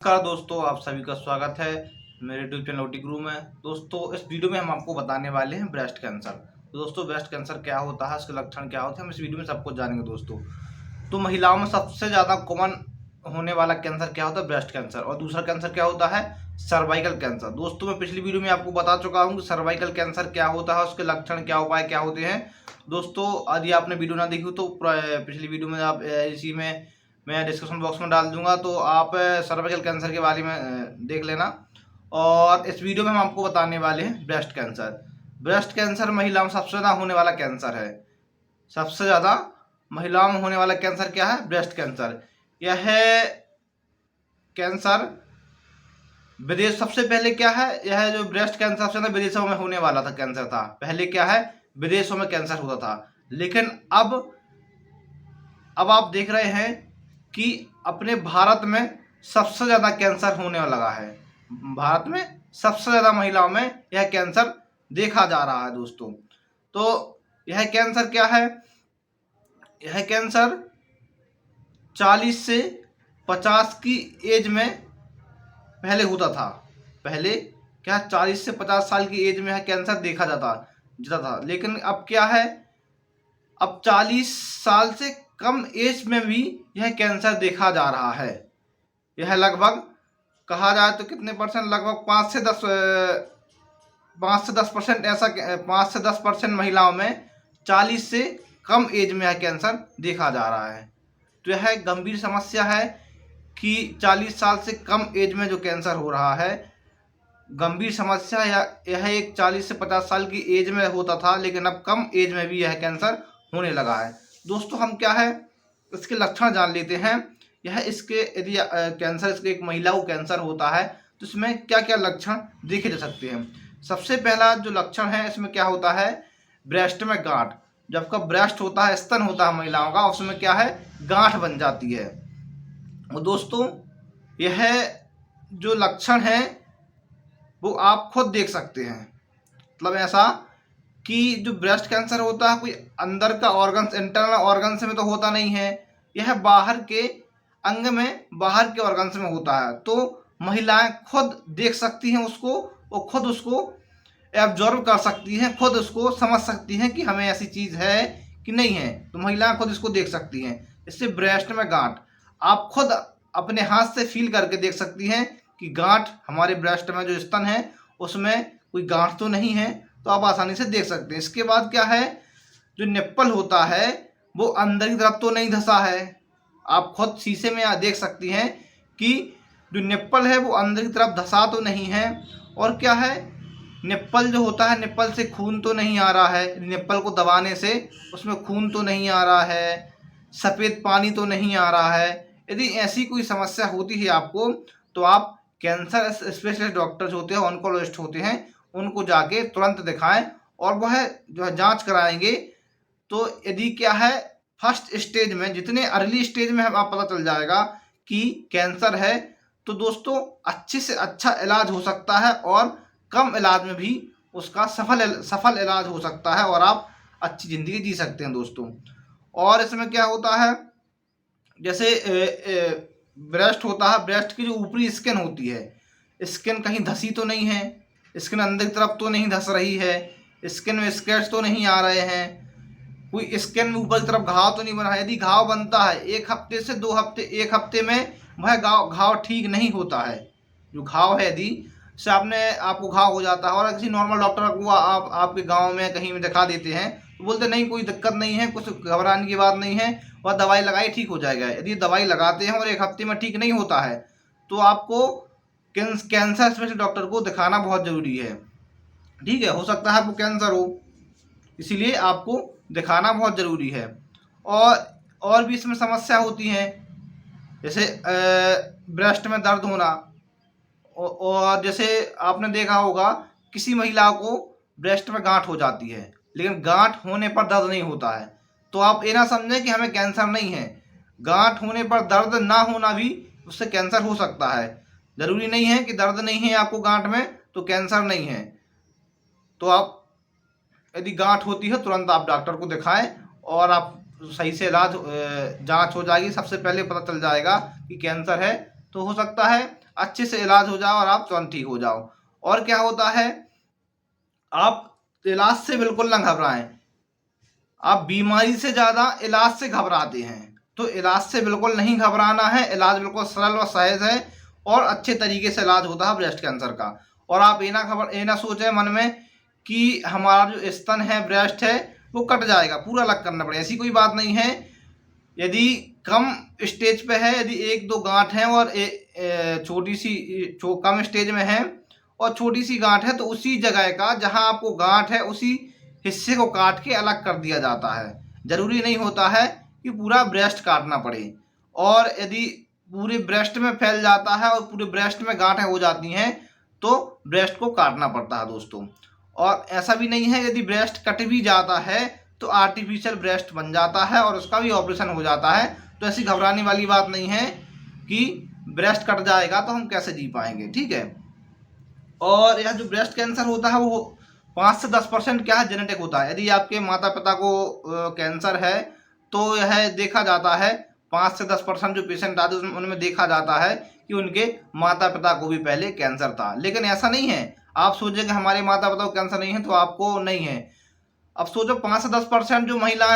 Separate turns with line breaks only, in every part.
नमस्कार दोस्तों, आप सभी का स्वागत है मेरे यूट्यूब चैनल ओटी गुरु में। दोस्तों, इस वीडियो में हम आपको बताने वाले हैं ब्रेस्ट कैंसर। तो दोस्तों, ब्रेस्ट कैंसर क्या होता है, इसके लक्षण क्या होते हैं, हम इस वीडियो में सब कुछ जानेंगे। दोस्तों, तो महिलाओं में सबसे ज़्यादा कॉमन होने वाला कैंसर क्या होता है? Breast cancer. और दूसरा कैंसर क्या होता है? Cervical cancer. दोस्तों, मैं पिछली वीडियो में आपको बता चुका हूँ कि सर्वाइकल कैंसर क्या होता है, उसके लक्षण क्या, उपाय क्या होते हैं। दोस्तों, यदि आपने वीडियो ना देखी हो तो पिछली वीडियो में आप इसी में मैं डिस्क्रिप्शन बॉक्स में डाल दूंगा, तो आप सर्वाइकल कैंसर के बारे में देख लेना। और इस वीडियो में हम आपको बताने वाले हैं ब्रेस्ट कैंसर। ब्रेस्ट कैंसर महिलाओं में सबसे ज़्यादा होने वाला कैंसर है। सबसे ज़्यादा महिलाओं में होने वाला कैंसर क्या है? Breast cancer. यह कैंसर विदेश सबसे पहले क्या है, यह जो ब्रेस्ट कैंसर सबसे ज़्यादा विदेशों में होने वाला था कैंसर था। पहले क्या है, विदेशों में कैंसर होता था, लेकिन अब आप देख रहे हैं कि अपने भारत में सबसे ज़्यादा कैंसर होने लगा है। भारत में सबसे ज़्यादा महिलाओं में यह कैंसर देखा जा रहा है। दोस्तों, तो यह कैंसर क्या है? यह कैंसर 40 से 50 की एज में पहले होता था। पहले क्या 40 से 50 साल की एज में यह कैंसर देखा जाता था, लेकिन अब क्या है, अब 40 साल से कम एज में भी यह कैंसर देखा जा रहा है। यह लगभग कहा जाए तो कितने परसेंट, लगभग 5 से 10% ऐसा 5 से 10% महिलाओं में 40 से कम एज में यह कैंसर देखा जा रहा है। तो यह एक गंभीर समस्या है कि 40 साल से कम एज में जो कैंसर हो रहा है, गंभीर समस्या। यह एक 40 से 50 साल की एज में होता था, लेकिन अब कम एज में भी यह कैंसर होने लगा है। दोस्तों, हम क्या है इसके लक्षण जान लेते हैं। यह इसके यदि कैंसर इसके एक महिला को कैंसर होता है तो इसमें क्या क्या लक्षण देखे जा सकते हैं। सबसे पहला जो लक्षण है इसमें क्या होता है, ब्रेस्ट में गांठ। जब का ब्रेस्ट होता है, स्तन होता है महिलाओं का, उसमें क्या है, गांठ बन जाती है। और दोस्तों, यह जो लक्षण है वो आप खुद देख सकते हैं। मतलब ऐसा कि जो ब्रेस्ट कैंसर होता है कोई अंदर का ऑर्गन्स, इंटरनल ऑर्गन्स में तो होता नहीं है, यह बाहर के अंग में, बाहर के ऑर्गन्स में होता है। तो महिलाएं खुद देख सकती हैं उसको, और खुद उसको एब्जॉर्व कर सकती हैं, खुद उसको समझ सकती हैं कि हमें ऐसी चीज़ है कि नहीं है। तो महिलाएं खुद इसको देख सकती हैं। इससे ब्रेस्ट में गांठ आप खुद अपने हाथ से फील करके देख सकती हैं कि गांठ हमारे ब्रेस्ट में जो स्तन है उसमें कोई गांठ तो नहीं है, तो आप आसानी से देख सकते हैं। इसके बाद क्या है, जो निप्पल होता है वो अंदर की तरफ तो नहीं धंसा है। आप खुद शीशे में देख सकती हैं कि जो निप्पल है वो अंदर की तरफ धंसा तो नहीं है। और क्या है, निप्पल जो होता है, निप्पल से खून तो नहीं आ रहा है, निप्पल को दबाने से उसमें खून तो नहीं आ रहा है, सफ़ेद पानी तो नहीं आ रहा है। यदि ऐसी कोई समस्या होती है आपको, तो आप कैंसर स्पेशलिस्ट डॉक्टर्स होते हैं, ऑन्कोलॉजिस्ट होते हैं, उनको जाके तुरंत दिखाएं और वह जो है जांच कराएंगे। तो यदि क्या है, फर्स्ट स्टेज में, जितने अर्ली स्टेज में आप पता चल जाएगा कि कैंसर है, तो दोस्तों अच्छे से अच्छा इलाज हो सकता है और कम इलाज में भी उसका सफल इलाज हो सकता है और आप अच्छी ज़िंदगी जी सकते हैं। दोस्तों, और इसमें क्या होता है, जैसे ब्रेस्ट होता है, ब्रेस्ट की जो ऊपरी स्किन होती है, स्किन कहीं धसी तो नहीं है, स्किन अंदर की तरफ तो नहीं धस रही है, स्किन में स्क्रैच तो नहीं आ रहे हैं, कोई स्किन में ऊपर की तरफ घाव तो नहीं बना है। यदि घाव बनता है 1 हफ्ते से 2 हफ्ते, 1 हफ्ते में वह घाव ठीक नहीं होता है। जो घाव है, यदि से आपको घाव हो जाता है और किसी नॉर्मल डॉक्टर को आपके गांव में कहीं में दिखा देते हैं, तो बोलते नहीं कोई दिक्कत नहीं है, कुछ घबराने की बात नहीं है, वह दवाई लगाई ठीक हो जाएगा। यदि दवाई लगाते हैं और 1 हफ्ते में ठीक नहीं होता है, तो आपको कैंसर स्पेशलिस्ट डॉक्टर को दिखाना बहुत ज़रूरी है। ठीक है, हो सकता है आपको कैंसर हो, इसीलिए आपको दिखाना बहुत ज़रूरी है। और भी इसमें समस्या होती हैं, जैसे ब्रेस्ट में दर्द होना, और जैसे आपने देखा होगा किसी महिला को ब्रेस्ट में गांठ हो जाती है, लेकिन गांठ होने पर दर्द नहीं होता है। तो आप ये ना समझें कि हमें कैंसर नहीं है, गांठ होने पर दर्द ना होना भी उससे कैंसर हो सकता है। ज़रूरी नहीं है कि दर्द नहीं है आपको गांठ में तो कैंसर नहीं है। तो आप यदि गांठ होती है तुरंत आप डॉक्टर को दिखाएं और आप सही से इलाज जांच हो जाएगी। सबसे पहले पता चल जाएगा कि कैंसर है। तो हो सकता है अच्छे से इलाज हो जाओ और आप तुरंत ठीक हो जाओ। और क्या होता है, आप इलाज से बिल्कुल ना घबराएं। आप बीमारी से ज़्यादा इलाज से घबराते हैं, तो इलाज से बिल्कुल नहीं घबराना है। इलाज बिल्कुल सरल और सहज है और अच्छे तरीके से इलाज होता है ब्रेस्ट कैंसर का। और आप ये ना सोचें मन में कि हमारा जो स्तन है, ब्रेस्ट है, वो कट जाएगा, पूरा अलग करना पड़ेगा, ऐसी कोई बात नहीं है। यदि कम स्टेज पे है, यदि एक दो गांठ है और छोटी सी कम स्टेज में है और छोटी सी गांठ है, तो उसी जगह का जहां आपको गांठ है उसी हिस्से को काट के अलग कर दिया जाता है। जरूरी नहीं होता है कि पूरा ब्रेस्ट काटना पड़े। और यदि पूरे ब्रेस्ट में फैल जाता है और पूरे ब्रेस्ट में गांठें हो जाती हैं तो ब्रेस्ट को काटना पड़ता है दोस्तों। और ऐसा भी नहीं है, यदि ब्रेस्ट कट भी जाता है तो आर्टिफिशियल ब्रेस्ट बन जाता है और उसका भी ऑपरेशन हो जाता है। तो ऐसी घबराने वाली बात नहीं है कि ब्रेस्ट कट जाएगा तो हम कैसे जी पाएंगे, ठीक है। और यह जो ब्रेस्ट कैंसर होता है वो 5 से 10% क्या है, जेनेटिक होता है। यदि आपके माता पिता को कैंसर है तो यह देखा जाता है, 5 से 10% जो पेशेंट आते हैं उनमें देखा जाता है कि उनके माता पिता को भी पहले कैंसर था। लेकिन ऐसा नहीं है, आप सोचें कि हमारे माता पिता को कैंसर नहीं है तो आपको नहीं है। अब सोचो 5 से 10% जो महिला,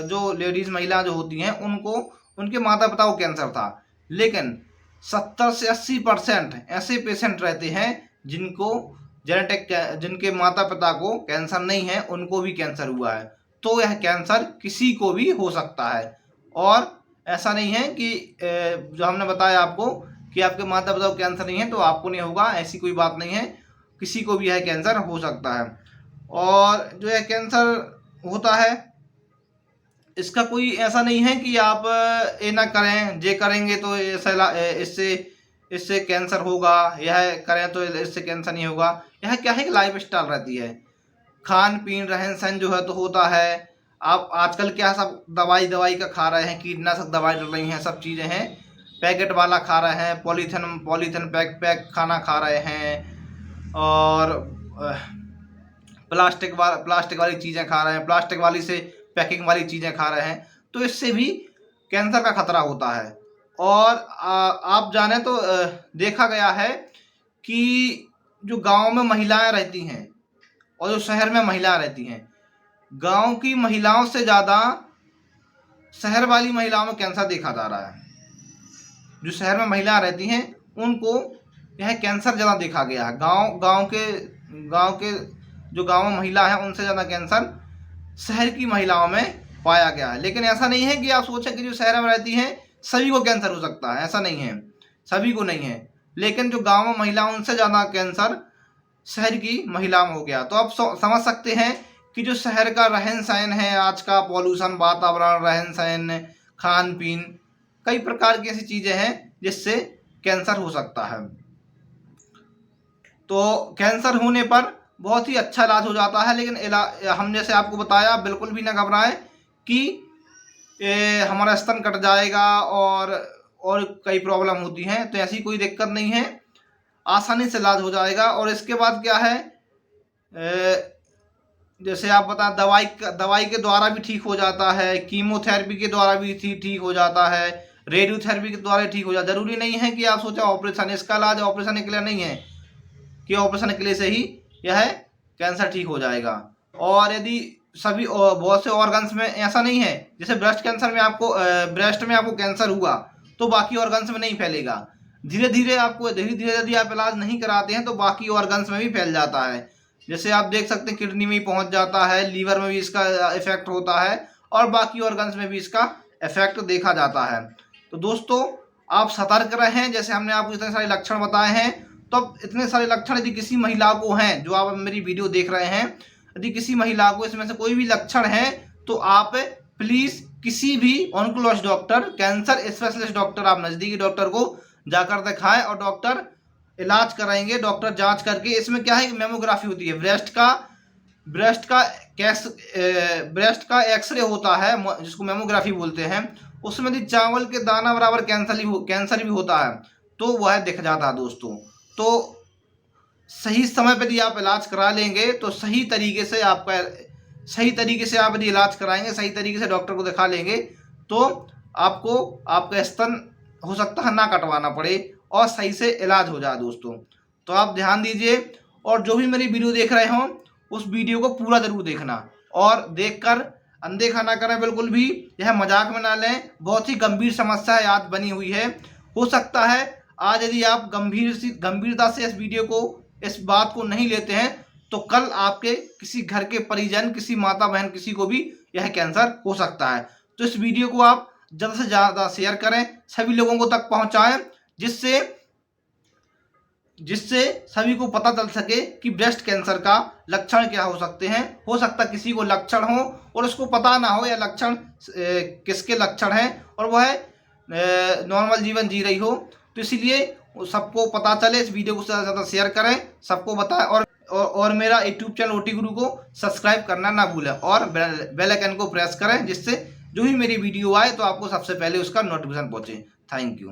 जो लेडीज महिला जो होती हैं, उनको उनके माता पिता को कैंसर था। लेकिन 70 से 80% ऐसे पेशेंट रहते हैं जिनको जेनेटिक, जिनके माता पिता को कैंसर नहीं है, उनको भी कैंसर हुआ है। तो यह कैंसर किसी को भी हो सकता है। और ऐसा नहीं है कि जो हमने बताया आपको कि आपके माता पिता को कैंसर नहीं है तो आपको नहीं होगा, ऐसी कोई बात नहीं है। किसी को भी यह कैंसर हो सकता है। और जो यह कैंसर होता है, इसका कोई ऐसा नहीं है कि आप ये ना करें, जे करेंगे तो इससे इससे कैंसर होगा, यह करें तो इससे कैंसर नहीं होगा। यह क्या है कि लाइफ स्टाइल रहती है, खान पीन रहन सहन जो है तो होता है। आप आजकल क्या सब दवाई का खा रहे हैं, कीटनाशक दवाई डल रही हैं, सब चीज़ें हैं, पैकेट वाला खा रहे हैं, पॉलीथिन पैक खाना खा रहे हैं। और प्लास्टिक वाली चीज़ें खा रहे हैं, प्लास्टिक वाली से पैकिंग वाली चीज़ें खा रहे हैं, तो इससे भी कैंसर का खतरा होता है। और आप जाने तो देखा गया है कि जो गांव में महिलाएं रहती हैं और जो शहर में महिलाएं रहती हैं, गांव की महिलाओं से ज़्यादा शहर वाली महिलाओं में कैंसर देखा जा रहा है। जो शहर में महिलाएं रहती हैं उनको यह कैंसर ज़्यादा देखा गया है। गांव के जो गांव में महिला है उनसे ज़्यादा कैंसर शहर की महिलाओं में पाया गया है। लेकिन ऐसा नहीं है कि आप सोचें कि जो शहर में रहती हैं सभी को कैंसर हो सकता है, ऐसा नहीं है, सभी को नहीं है। लेकिन जो गांव में महिला, उनसे ज़्यादा कैंसर शहर की महिला में हो गया। तो आप समझ सकते हैं कि जो शहर का रहन सहन है, आज का पॉल्यूशन, वातावरण, रहन सहन, खान पीन, कई प्रकार की ऐसी चीज़ें हैं जिससे कैंसर हो सकता है। तो कैंसर होने पर बहुत ही अच्छा इलाज हो जाता है। लेकिन हम जैसे आपको बताया, बिल्कुल भी ना घबराएं कि हमारा स्तन कट जाएगा और कई प्रॉब्लम होती हैं, तो ऐसी कोई दिक्कत नहीं है, आसानी से इलाज हो जाएगा। और इसके बाद क्या है, जैसे आप बता, दवाई के द्वारा भी ठीक हो जाता है, कीमोथेरेपी के द्वारा भी ठीक हो जाता है, रेडियोथेरेपी के द्वारा ठीक हो जाता है। जरूरी नहीं है कि आप सोचें ऑपरेशन, इसका इलाज ऑपरेशन के लिए नहीं है कि ऑपरेशन के लिए से ही यह कैंसर ठीक हो जाएगा। और यदि सभी बहुत से ऑर्गन्स में ऐसा नहीं है, जैसे ब्रेस्ट कैंसर में आपको ब्रेस्ट में आपको कैंसर हुआ तो बाकी ऑर्गन्स में नहीं फैलेगा। धीरे धीरे यदि आप इलाज नहीं कराते हैं तो बाकी ऑर्गन्स में भी फैल जाता है। जैसे आप देख सकते हैं किडनी में पहुंच जाता है, लीवर में भी इसका इफेक्ट होता है और बाकी ऑर्गन्स में भी इसका इफेक्ट देखा जाता है। तो दोस्तों, आप सतर्क रहें। जैसे हमने आपको इतने सारे लक्षण बताए हैं, तो इतने सारे लक्षण यदि किसी महिला को हैं, जो आप मेरी वीडियो देख रहे हैं, यदि किसी महिला को इसमें से कोई भी लक्षण है तो आप प्लीज़ किसी भी oncologist doctor, cancer specialist doctor, आप नज़दीकी डॉक्टर को जाकर दिखाएं और डॉक्टर इलाज कराएंगे। डॉक्टर जांच करके, इसमें क्या है, मेमोग्राफी होती है, ब्रेस्ट का एक्सरे होता है जिसको मेमोग्राफी बोलते हैं। उसमें यदि चावल के दाना बराबर कैंसर भी होता है तो वह दिख जाता है दोस्तों। तो सही समय पर यदि आप इलाज करा लेंगे तो सही तरीके से आप यदि इलाज कराएंगे, सही तरीके से डॉक्टर को दिखा लेंगे, तो आपको आपका स्तन हो सकता है ना कटवाना पड़े और सही से इलाज हो जाए दोस्तों। तो आप ध्यान दीजिए और जो भी मेरी वीडियो देख रहे हों उस वीडियो को पूरा ज़रूर देखना और देखकर अनदेखा ना करें बिल्कुल भी, यह मजाक में ना लें। बहुत ही गंभीर समस्या आज बनी हुई है। हो सकता है आज यदि आप गंभीरता से इस वीडियो को, इस बात को नहीं लेते हैं तो कल आपके किसी घर के परिजन, किसी माता बहन, किसी को भी यह कैंसर हो सकता है। तो इस वीडियो को आप ज़्यादा से ज़्यादा शेयर करें, सभी लोगों को तक पहुंचाएं, जिससे सभी को पता चल सके कि ब्रेस्ट कैंसर का लक्षण क्या हो सकते हैं। हो सकता है किसी को लक्षण हो और उसको पता ना हो या लक्षण किसके लक्षण हैं और वह नॉर्मल जीवन जी रही हो। तो इसीलिए सबको पता चले, इस वीडियो को ज़्यादा से ज़्यादा शेयर करें, सबको बताएं और मेरा यूट्यूब चैनल ओटी गुरु को सब्सक्राइब करना ना भूलें और बेल आइकन को प्रेस करें, जिससे जो ही मेरी वीडियो आए तो आपको सबसे पहले उसका नोटिफिकेशन पहुंचे। Thank you.